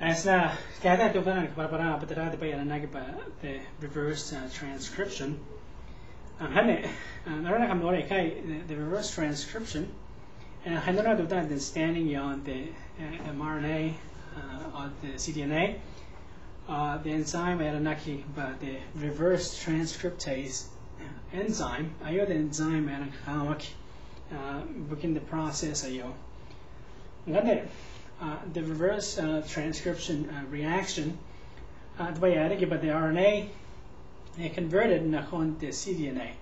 As now, kaya to parang para the reverse transcription. The reverse transcription, and I know that standing on the mRNA or the cDNA, the enzyme but the reverse transcriptase enzyme. The enzyme begin the process. The reverse transcription reaction, the RNA converted on the cDNA.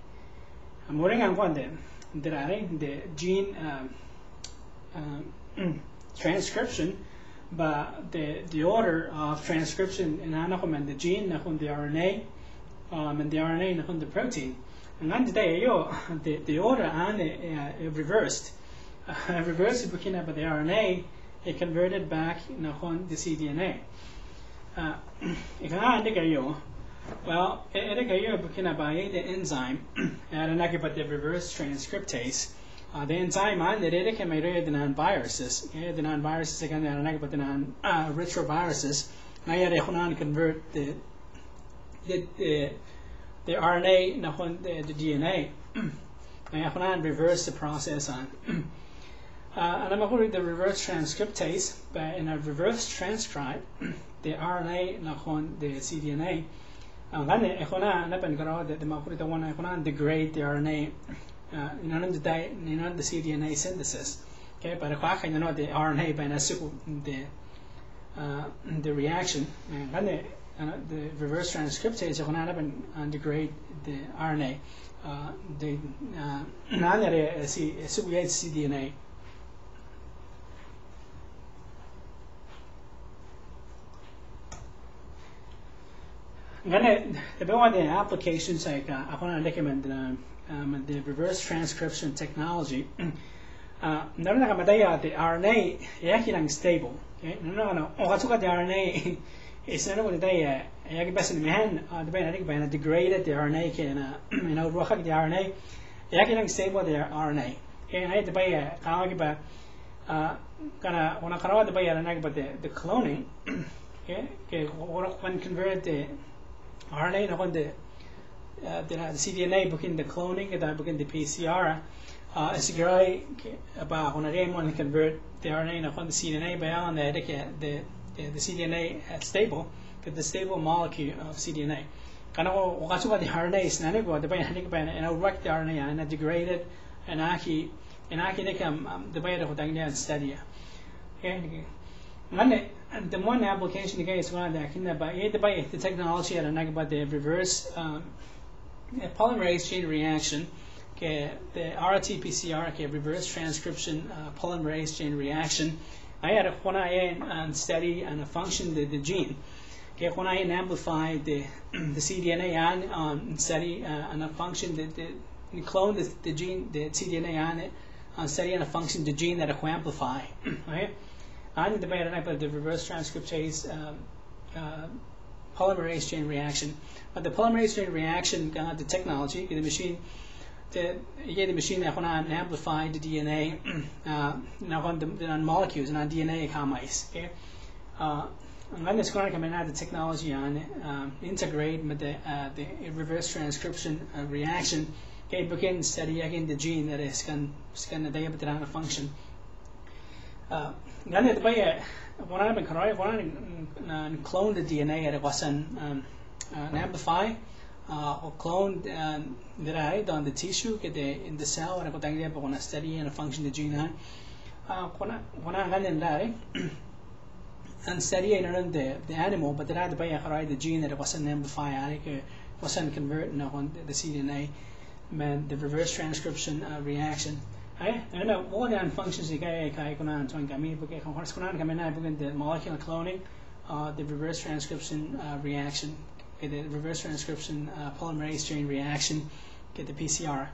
The gene transcription, but the order of transcription in the gene, the RNA, and the RNA the protein. And today, the order and reversed. Reversed because the RNA it converted back on the cDNA. Well, the enzyme and the reverse transcriptase. The enzyme it can make the non-viruses. The non-viruses again the non-retroviruses. Now they convert the RNA the DNA. Now reverse the process on. And I'm going to the reverse transcriptase, but in a reverse transcribe the RNA on the cDNA. Degrade the RNA the cDNA synthesis. Okay, but the RNA by the reaction and the reverse transcriptase degrade the RNA. The cDNA. The applications I want to recommend the reverse transcription technology. The RNA is stable. The RNA is not the degraded the RNA can the RNA stable the RNA. The cloning. When convert the RNA on the cDNA between the cloning and between the PCR, it's great about when I convert the RNA on the cDNA by on the cDNA stable, get the stable molecule of cDNA. The RNA is not good. The wreck the RNA and degraded and the way study. And the one application is one that the technology about the reverse polymerase chain reaction, the RT-PCR reverse transcription polymerase chain reaction. I had a study and a function the gene. When I amplify the cDNA and study and a function the clone the gene the cDNA on it and study and a function the gene that I amplify. Right? I need the reverse transcriptase polymerase chain reaction. But the polymerase chain reaction, the technology, the machine that amplify the DNA on molecules and on DNA commice. Okay, and then it's going to come in the technology on integrate with the reverse transcription reaction. Okay, begin study again the gene that is going to function. When I clone the DNA it wasn't amplify or clone that on the tissue get in the cell and I study and function the gene on when I and study the animal, but the gene that wasn't amplify wasn't converting on the cDNA meant the reverse transcription reaction. I know all the functions the molecular cloning, the reverse transcription reaction, the reverse transcription polymerase chain reaction, get the PCR.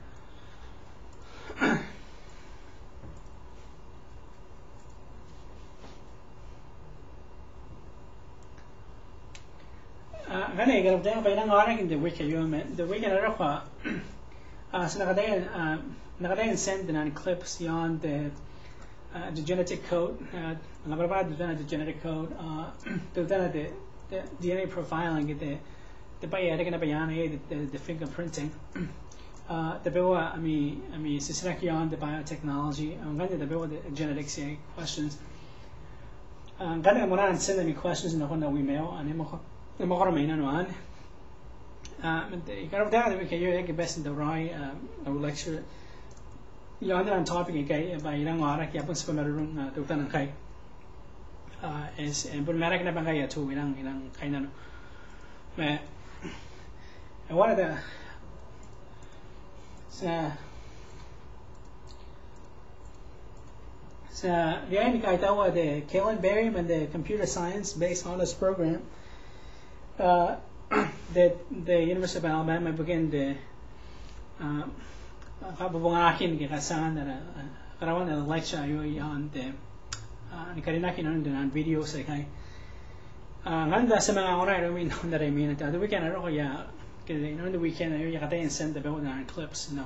The wiki send clips beyond the the genetic code, the genetic code, the DNA profiling, the fingerprinting, the the biotechnology, the genetics questions. I'm sending me questions in the email, and you best in the right lecture. You're topic by room is and but too kind of one of the the Kalen barium and the computer science based honors program that the University of Alabama began the lecture on the on videos ganda sa mga oras that I mean the weekend the weekend send the clips na